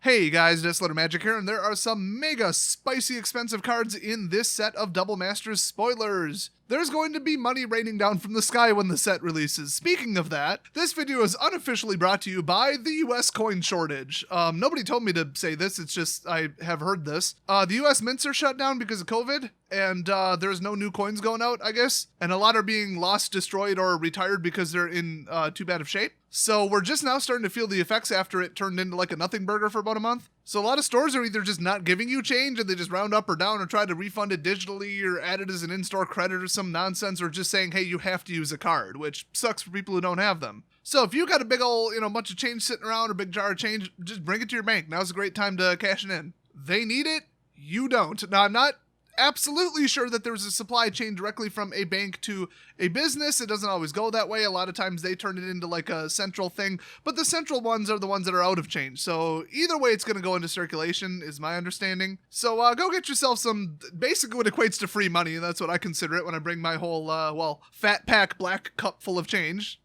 Hey guys, Desolator Magic here, and there are some mega spicy expensive cards in this set of Double Masters spoilers. There's going to be money raining down from the sky when the set releases. Speaking of that, this video is unofficially brought to you by the US coin shortage. Nobody told me to say this, it's just I have heard this. The US mints are shut down because of COVID, and there's no new coins going out, I guess. And a lot are being lost, destroyed, or retired because they're in too bad of shape. So we're just now starting to feel the effects after it turned into like a nothing burger for about a month. So a lot of stores are either just not giving you change and they just round up or down or try to refund it digitally or add it as an in-store credit or some nonsense, or just saying, hey, you have to use a card, which sucks for people who don't have them. So if you got a big old, bunch of change sitting around, or a big jar of change, just bring it to your bank. Now's a great time to cash it in. They need it, you don't. Now, I'm not absolutely sure that there's a supply chain directly from a bank to a business. It doesn't always go that way. A lot of times they turn it into like a central thing, but the central ones are the ones that are out of change. So either way, it's going to go into circulation is my understanding. So go get yourself some, basically what equates to free money. And that's what I consider it when I bring my whole, fat pack black cup full of change.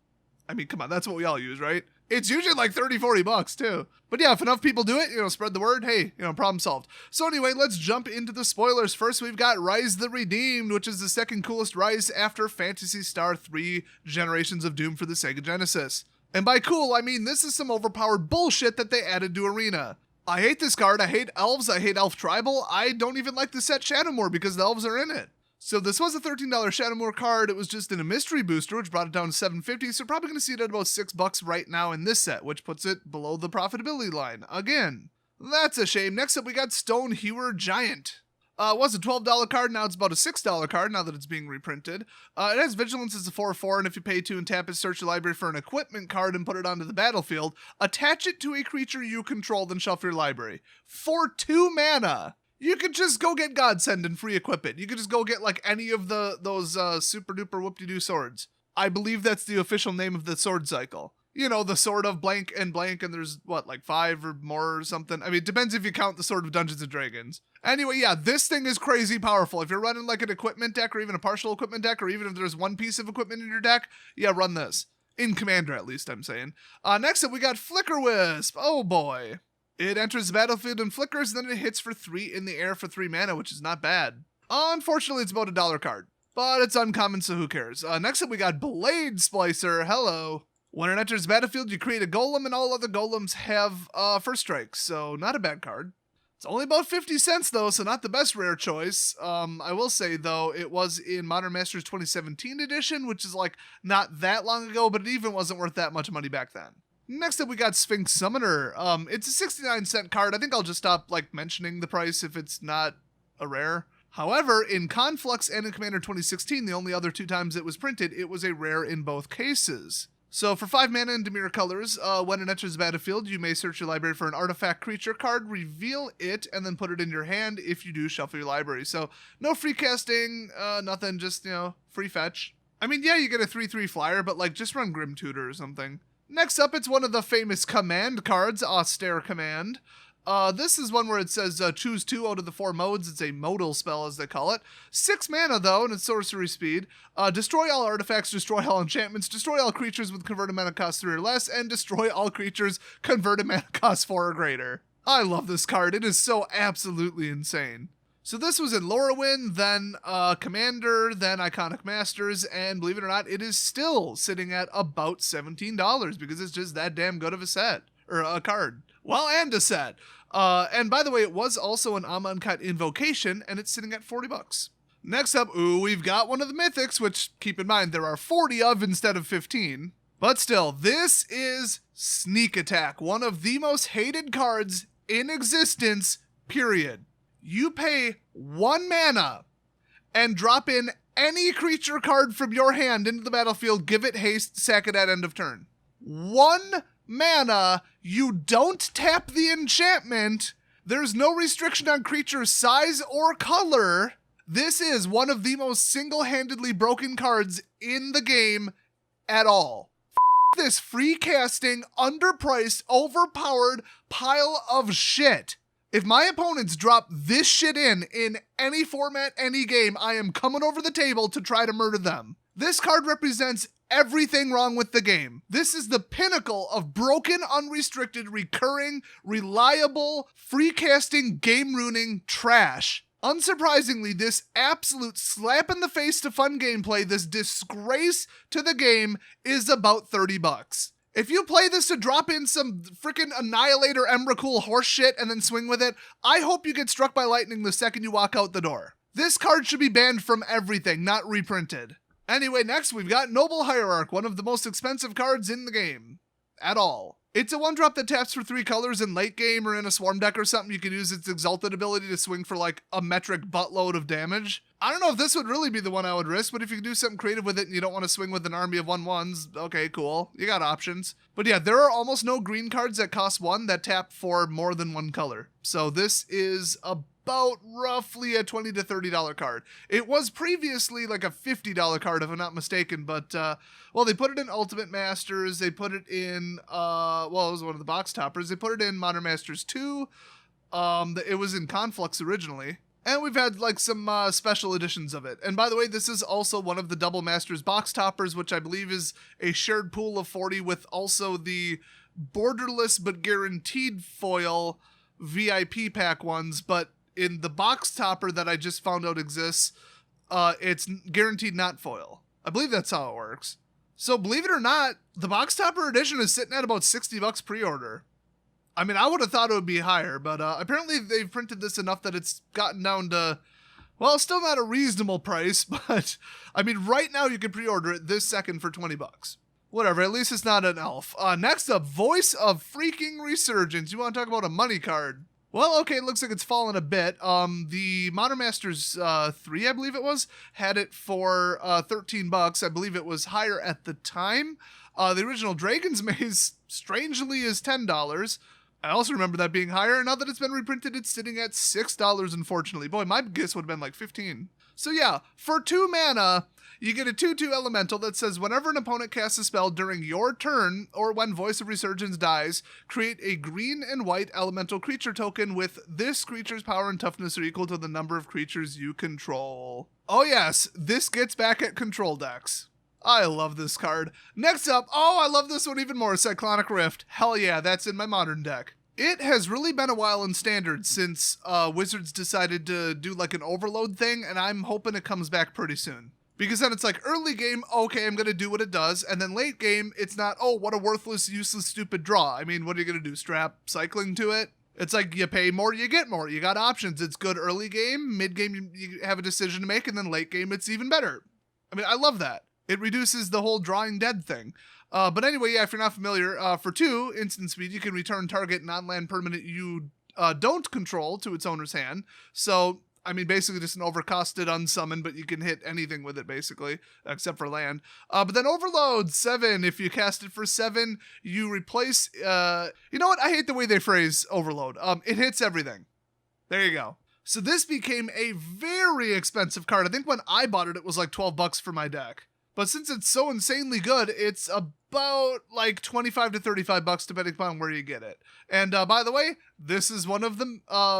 I mean, come on, that's what we all use, right? It's usually like 30, 40 bucks too. But yeah, if enough people do it, spread the word, hey, problem solved. So anyway, let's jump into the spoilers. First, we've got Ryze the Redeemed, which is the second coolest Ryze after Phantasy Star 3 Generations of Doom for the Sega Genesis. And by cool, I mean this is some overpowered bullshit that they added to Arena. I hate this card, I hate elves, I hate elf tribal, I don't even like the set Shadowmoor because the elves are in it. So this was a $13 Shadowmoor card. It was just in a mystery booster, which brought it down to $7.50. So probably going to see it at about $6 right now in this set, which puts it below the profitability line. Again, that's a shame. Next up, we got Stone Huer Giant. It was a $12 card. Now it's about a $6 card now that it's being reprinted. It has Vigilance as a 4/4, and if you pay 2 and tap it, search your library for an equipment card and put it onto the battlefield. Attach it to a creature you control, then shuffle your library. For 2 mana! You could just go get Godsend and free equip it. You could just go get like any of those super duper whoop-de-doo swords. I believe that's the official name of the sword cycle. The sword of blank, and there's like 5 or more or something. I mean, it depends if you count the sword of Dungeons and Dragons. Anyway, yeah, this thing is crazy powerful. If you're running like an equipment deck or even a partial equipment deck, or even if there's one piece of equipment in your deck, yeah, run this. In Commander, at least, I'm saying. Next up, we got Flicker Wisp. Oh boy. It enters the battlefield and flickers, then it hits for 3 in the air for 3 mana, which is not bad. Unfortunately, it's about a $1 card, but it's uncommon, so who cares? Next up, we got Blade Splicer. Hello. When it enters the battlefield, you create a golem, and all other golems have first strike, so not a bad card. It's only about 50 cents, though, so not the best rare choice. I will say, though, it was in Modern Masters 2017 edition, which is like not that long ago, but it even wasn't worth that much money back then. Next up, we got Sphinx Summoner. It's a 69-cent card. I think I'll just stop mentioning the price if it's not a rare. However, in Conflux and in Commander 2016, the only other 2 times it was printed, it was a rare in both cases. So for 5 mana and Dimir colors, when it enters the battlefield, you may search your library for an artifact creature card, reveal it, and then put it in your hand. If you do, shuffle your library. So no free casting, nothing, just, free fetch. I mean, yeah, you get a 3/3 flyer, but just run Grim Tutor or something. Next up, it's one of the famous command cards, Austere Command. This is one where it says choose 2 out of the 4 modes. It's a modal spell, as they call it. 6 mana, though, and it's sorcery speed. Destroy all artifacts, destroy all enchantments, destroy all creatures with converted mana cost 3 or less, and destroy all creatures converted mana cost 4 or greater. I love this card. It is so absolutely insane. So this was in Lorwyn, then Commander, then Iconic Masters, and believe it or not, it is still sitting at about $17 because it's just that damn good of a set, or a card. Well, and a set. And by the way, it was also an Amonkhet Invocation, and it's sitting at $40. Next up, we've got one of the mythics, which, keep in mind, there are 40 of instead of 15. But still, this is Sneak Attack, one of the most hated cards in existence, period. You pay 1 mana and drop in any creature card from your hand into the battlefield, give it haste, sack it at end of turn. 1 mana, you don't tap the enchantment, there's no restriction on creature size or color. This is one of the most single-handedly broken cards in the game at all. This free casting, underpriced, overpowered pile of shit. If my opponents drop this shit in any format, any game, I am coming over the table to try to murder them. This card represents everything wrong with the game. This is the pinnacle of broken, unrestricted, recurring, reliable, free-casting, game-ruining trash. Unsurprisingly, this absolute slap in the face to fun gameplay, this disgrace to the game, is about $30. If you play this to drop in some freaking Annihilator Emrakul horse shit and then swing with it, I hope you get struck by lightning the second you walk out the door. This card should be banned from everything, not reprinted. Anyway, next we've got Noble Hierarch, one of the most expensive cards in the game. At all. It's a 1-drop that taps for 3 colors in late game or in a swarm deck or something. You can use its Exalted ability to swing for like a metric buttload of damage. I don't know if this would really be the one I would risk, but if you can do something creative with it and you don't want to swing with an army of 1/1s, okay, cool. You got options. But yeah, there are almost no green cards that cost 1 that tap for more than 1 color. So this is about roughly a $20 to $30 card. It was previously like a $50 card if I'm not mistaken, but well, they put it in Ultimate Masters, they put it in well, it was one of the box toppers. They put it in Modern Masters 2. It was in Conflux originally. And we've had like some special editions of it. And by the way, this is also one of the Double Masters box toppers, which I believe is a shared pool of 40 with also the borderless but guaranteed foil VIP pack ones. But in the box topper that I just found out exists, it's guaranteed not foil. I believe that's how it works. So believe it or not, the box topper edition is sitting at about $60 pre-order. I mean, I would have thought it would be higher, but apparently they've printed this enough that it's gotten down to, well, still not a reasonable price, but I mean, right now you can pre-order it this second for $20. Whatever, at least it's not an elf. Next up, Voice of Freaking Resurgence. You want to talk about a money card? Well, okay, it looks like it's fallen a bit. The Modern Masters 3, I believe it was, had it for $13. I believe it was higher at the time. The original Dragon's Maze, strangely, is $10. I also remember that being higher. Now that it's been reprinted, it's sitting at $6, unfortunately. Boy, my guess would have been like 15. So yeah, for 2 mana, you get a 2/2 elemental that says whenever an opponent casts a spell during your turn, or when Voice of Resurgence dies, create a green and white elemental creature token with this creature's power and toughness are equal to the number of creatures you control. Oh yes, this gets back at control decks. I love this card. Next up, oh, I love this one even more, Cyclonic Rift. Hell yeah, that's in my modern deck. It has really been a while in Standard since Wizards decided to do like an overload thing, and I'm hoping it comes back pretty soon. Because then it's like early game, okay, I'm going to do what it does, and then late game, it's not, oh, what a worthless, useless, stupid draw. I mean, what are you going to do, strap cycling to it? It's like you pay more, you get more. You got options. It's good early game, mid game, you have a decision to make, and then late game, it's even better. I mean, I love that. It reduces the whole drawing dead thing. But anyway, yeah, if you're not familiar, for 2 instant speed, you can return target non-land permanent you don't control to its owner's hand. So, I mean, basically just an overcosted unsummon, but you can hit anything with it, basically, except for land. But then Overload, 7. If you cast it for 7, you replace... you know what? I hate the way they phrase Overload. It hits everything. There you go. So this became a very expensive card. I think when I bought it, it was like $12 for my deck. But since it's so insanely good, it's about like $25 to $35 depending upon where you get it. And by the way, this is one of the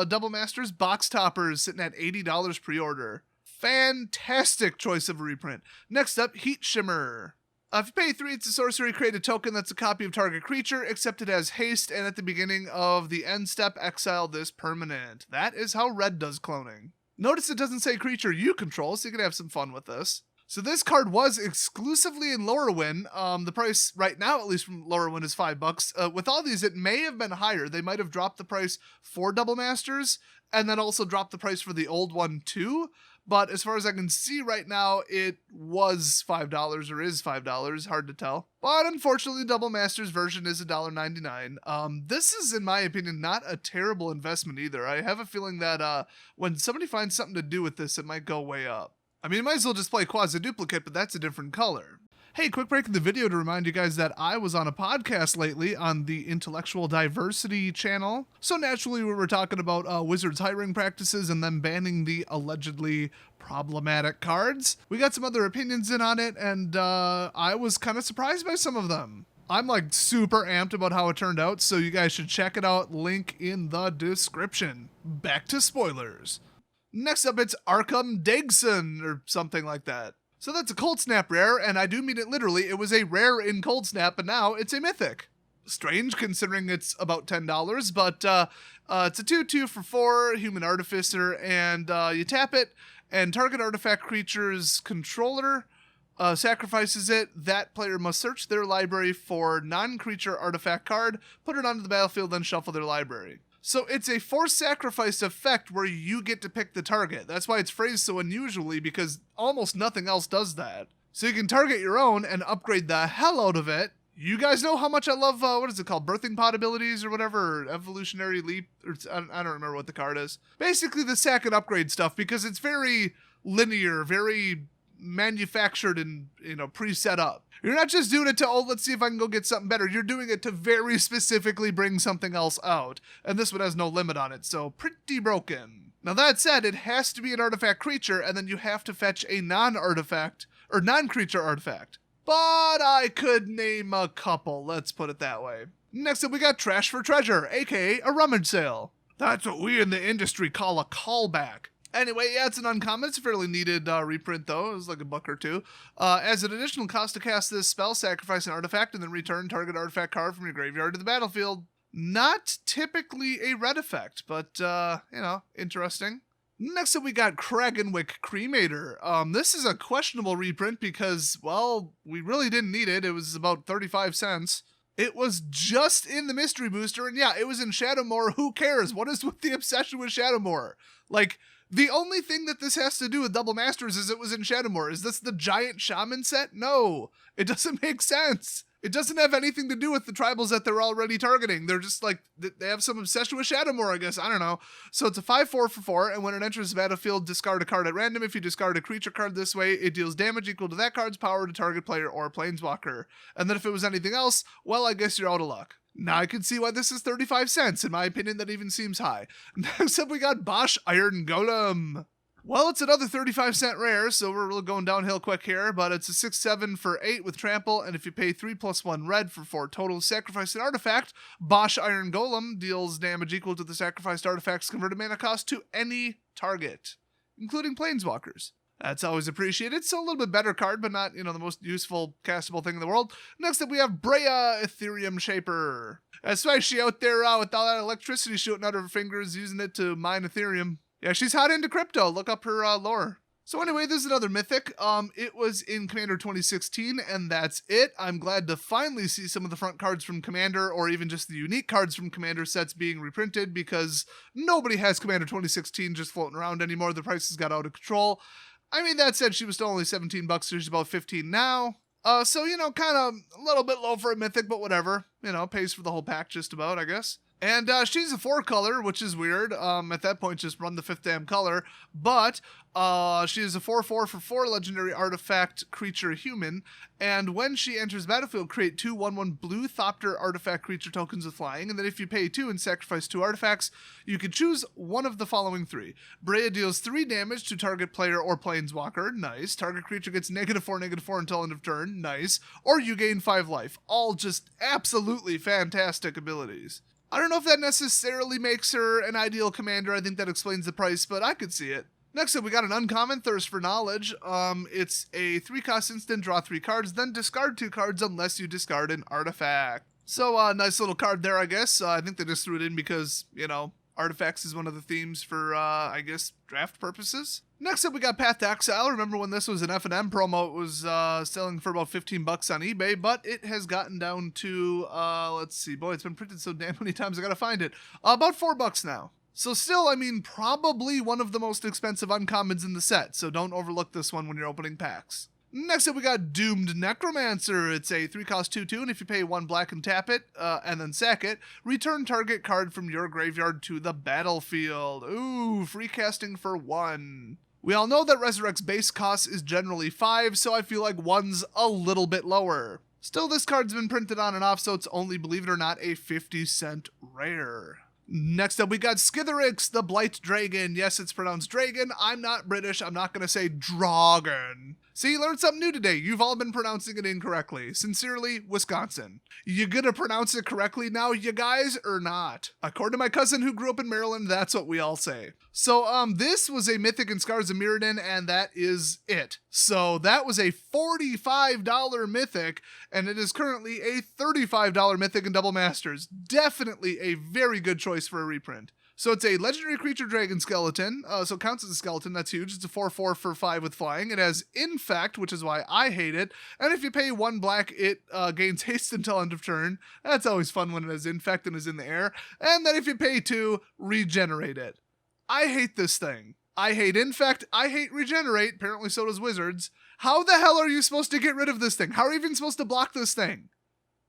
Double Masters box toppers sitting at $80 pre-order. Fantastic choice of a reprint. Next up, Heat Shimmer. If you pay 3, it's a sorcery. Create a token that's a copy of target creature, except it has haste, and at the beginning of the end step, exile this permanent. That is how red does cloning. Notice it doesn't say creature you control, so you can have some fun with this. So this card was exclusively in Lorwyn. The price right now, at least from Lorwyn, is $5. With all these, it may have been higher. They might have dropped the price for Double Masters, and then also dropped the price for the old one too. But as far as I can see right now, it was $5 or is $5. Hard to tell. But unfortunately, Double Masters version is $1.99. This is, in my opinion, not a terrible investment either. I have a feeling that when somebody finds something to do with this, it might go way up. I mean, you might as well just play Quasi-Duplicate, but that's a different color. Hey, quick break in the video to remind you guys that I was on a podcast lately on the Intellectual Diversity channel. So naturally, we were talking about Wizards' hiring practices and them banning the allegedly problematic cards. We got some other opinions in on it, and I was kind of surprised by some of them. I'm like super amped about how it turned out, so you guys should check it out. Link in the description. Back to spoilers. Next up, it's Arkham Degson, or something like that. So that's a Cold Snap rare, and I do mean it literally. It was a rare in Cold Snap, but now it's a mythic. Strange, considering it's about $10, but it's a 2/2 for 4, Human Artificer, and you tap it, and target artifact creature's controller sacrifices it. That player must search their library for non-creature artifact card, put it onto the battlefield, then shuffle their library. So it's a forced sacrifice effect where you get to pick the target. That's why it's phrased so unusually, because almost nothing else does that. So you can target your own and upgrade the hell out of it. You guys know how much I love, what is it called? Birthing Pod abilities or whatever, or Evolutionary Leap, or I don't remember what the card is. Basically the sack and upgrade stuff, because it's very linear, very manufactured and, pre-set up. You're not just doing it to, let's see if I can go get something better. You're doing it to very specifically bring something else out. And this one has no limit on it, so pretty broken. Now that said, it has to be an artifact creature, and then you have to fetch a non-artifact, or non-creature artifact. But I could name a couple, let's put it that way. Next up we got Trash for Treasure, aka a rummage sale. That's what we in the industry call a callback. Anyway, yeah, it's an uncommon. It's a fairly needed reprint, though. It was like $1 or $2. As an additional cost to cast this spell, sacrifice an artifact and then return target artifact card from your graveyard to the battlefield. Not typically a red effect, but, interesting. Next up, we got Kragenwick Cremation. This is a questionable reprint because, well, we really didn't need it. It was about 35 cents. It was just in the mystery booster, and yeah, it was in Shadowmoor. Who cares? What is with the obsession with Shadowmoor? Like, the only thing that this has to do with Double Masters is it was in Shadowmoor. Is this the giant shaman set? No, it doesn't make sense. It doesn't have anything to do with the tribals that they're already targeting. They're just like, they have some obsession with Shadowmoor, I guess. I don't know. So it's a 5/4 for 4, and when it enters the battlefield, discard a card at random. If you discard a creature card this way, it deals damage equal to that card's power to target player or planeswalker. And then if it was anything else, well, I guess you're out of luck. Now I can see why this is 35 cents. In my opinion, that even seems high. Next up, we got Bosch Iron Golem. Well, it's another 35-cent rare, so we're really going downhill quick here, but it's a 6/7 for 8 with trample, and if you pay 3+1 red for 4 total, sacrifice an artifact, Bosch Iron Golem deals damage equal to the sacrificed artifact's converted mana cost to any target, including planeswalkers. That's always appreciated. It's a little bit better card, but not, the most useful castable thing in the world. Next up, we have Breya Ethereum Shaper. That's why she out there with all that electricity shooting out of her fingers, using it to mine Ethereum. Yeah, she's hot into crypto. Look up her lore. So anyway, this is another mythic. It was in Commander 2016, and that's it. I'm glad to finally see some of the front cards from Commander, or even just the unique cards from Commander sets being reprinted, because nobody has Commander 2016 just floating around anymore. The prices got out of control. I mean, that said, she was still only $17, so she's about 15 now. So, kind of a little bit low for a mythic, but whatever. Pays for the whole pack just about, I guess. And she's a 4-color, which is weird. At that point, just run the 5th damn color. But she is a 4/4 for 4 legendary artifact creature human. And when she enters battlefield, create 2 1/1 blue Thopter artifact creature tokens with flying. And then if you pay 2 and sacrifice 2 artifacts, you can choose one of the following 3. Breya deals 3 damage to target player or planeswalker. Nice. Target creature gets -4/-4 until end of turn. Nice. Or you gain 5 life. All just absolutely fantastic abilities. I don't know if that necessarily makes her an ideal commander. I think that explains the price, but I could see it. Next up, we got an uncommon, Thirst for Knowledge. It's a 3-cost instant, draw 3 cards, then discard 2 cards unless you discard an artifact. So, nice little card there, I guess. I think they just threw it in because, artifacts is one of the themes for, I guess, draft purposes. Next up, we got Path to Exile. Remember when this was an F&M promo, it was selling for about $15 on eBay, but it has gotten down to, let's see, boy, it's been printed so damn many times, I gotta find it. About $4 now. So still, probably one of the most expensive uncommons in the set, so don't overlook this one when you're opening packs. Next up, we got Doomed Necromancer. It's a 3-cost 2/2, and if you pay 1 black and tap it, and then sack it, return target card from your graveyard to the battlefield. Ooh, free casting for 1. We all know that Resurrect's base cost is generally 5, so I feel like 1's a little bit lower. Still, this card's been printed on and off, so it's only, believe it or not, a 50-cent rare. Next up, we got Skitherix, the Blight Dragon. Yes, it's pronounced dragon. I'm not British. I'm not going to say dragon. See, you learned something new today. You've all been pronouncing it incorrectly. Sincerely, Wisconsin. You gonna pronounce it correctly now, you guys, or not? According to my cousin who grew up in Maryland, that's what we all say. So, this was a Mythic in Scars of Mirrodin, and that is it. So, that was a $45 Mythic, and it is currently a $35 Mythic in Double Masters. Definitely a very good choice for a reprint. So it's a legendary creature dragon skeleton, so it counts as a skeleton, that's huge. It's a 4/4 for 5 with flying. It has Infect, which is why I hate it, and if you pay 1 black, it gains haste until end of turn. That's always fun when it has Infect and is in the air. And then if you pay 2, regenerate it. I hate this thing. I hate Infect, I hate Regenerate, apparently so does Wizards. How the hell are you supposed to get rid of this thing? How are you even supposed to block this thing?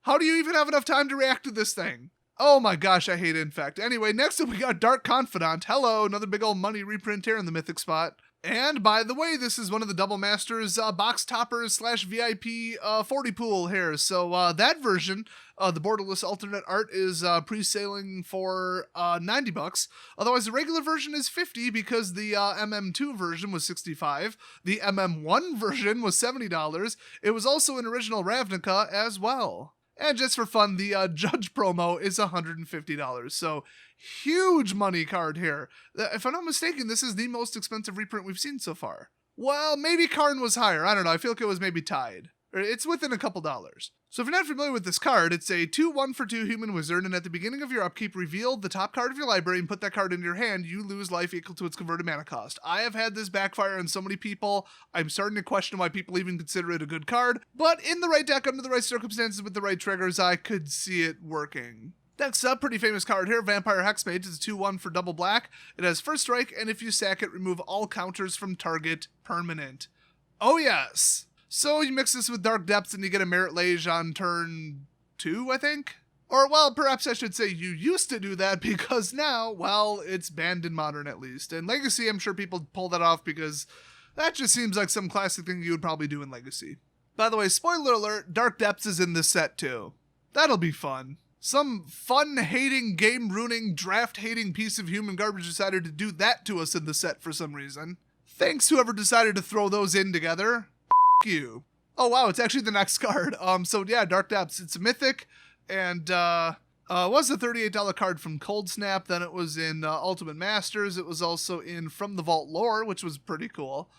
How do you even have enough time to react to this thing? Oh my gosh, I hate Infect. Anyway, next up we got Dark Confidant. Hello, another big old money reprint here in the Mythic spot. And by the way, this is one of the Double Masters box toppers / VIP 40 pool here. So that version, the borderless alternate art, is pre-sailing for $90. Otherwise, the regular version is $50 because the MM2 version was $65. The MM1 version was $70. It was also an original Ravnica as well. And just for fun, the Judge promo is $150. So, huge money card here. If I'm not mistaken, this is the most expensive reprint we've seen so far. Well, maybe Karn was higher. I don't know. I feel like it was maybe tied. It's within a couple dollars. So if you're not familiar with this card, it's a 2/1 for 2 human wizard, and at the beginning of your upkeep, reveal the top card of your library and put that card into your hand. You lose life equal to its converted mana cost. I have had this backfire on so many people. I'm starting to question why people even consider it a good card, but in the right deck, under the right circumstances, with the right triggers, I could see it working. Next up, pretty famous card here, Vampire Hexmage. It's a 2/1 for double black. It has first strike, and if you sack it, remove all counters from target permanent. Oh yes! So you mix this with Dark Depths and you get a Merit Lage on turn 2, I think? Or, well, perhaps I should say you used to do that because now, well, it's banned in Modern at least. And Legacy, I'm sure people pull that off because that just seems like some classic thing you would probably do in Legacy. By the way, spoiler alert, Dark Depths is in this set too. That'll be fun. Some fun-hating, game-ruining, draft-hating piece of human garbage decided to do that to us in the set for some reason. Thanks whoever decided to throw those in together. You. Oh wow, it's actually the next card. So yeah, Dark Depths. It's a Mythic, and it was a $38 card from Cold Snap. Then it was in Ultimate Masters. It was also in From the Vault Lore, which was pretty cool.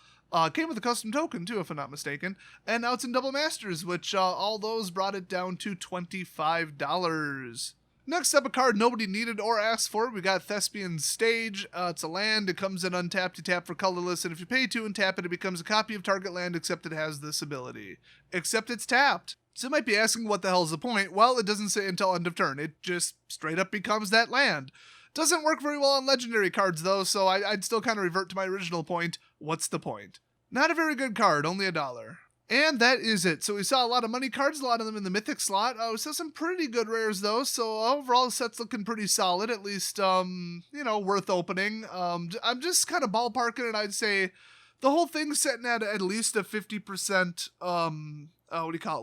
Came with a custom token too, if I'm not mistaken. And now it's in Double Masters, which all those brought it down to $25. Next up, a card nobody needed or asked for. We got Thespian Stage. It's a land. It comes in untapped. You tap for colorless, and if you pay 2 and tap it, it becomes a copy of target land, except it has this ability. Except it's tapped. So you might be asking, what the hell's the point? Well, it doesn't say until end of turn. It just straight up becomes that land. Doesn't work very well on legendary cards, though, so I'd still kind of revert to my original point. What's the point? Not a very good card, only $1. And that is it. So we saw a lot of money cards, a lot of them in the Mythic slot. We saw some pretty good rares, though. So overall, the set's looking pretty solid, at least, worth opening. I'm just kind of ballparking it. I'd say the whole thing's sitting at least a 50%,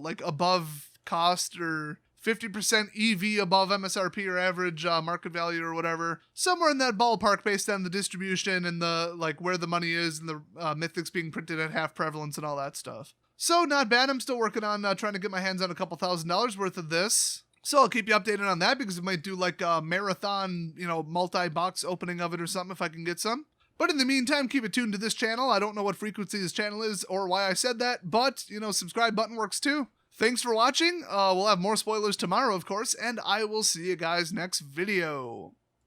like above cost, or 50% EV above MSRP or average market value or whatever. Somewhere in that ballpark based on the distribution and the, where the money is and the Mythics being printed at half prevalence and all that stuff. So not bad. I'm still working on trying to get my hands on a couple $1,000s worth of this. So I'll keep you updated on that because I might do like a marathon, multi-box opening of it or something if I can get some. But in the meantime, keep it tuned to this channel. I don't know what frequency this channel is or why I said that, but, subscribe button works too. Thanks for watching. We'll have more spoilers tomorrow, of course, and I will see you guys next video.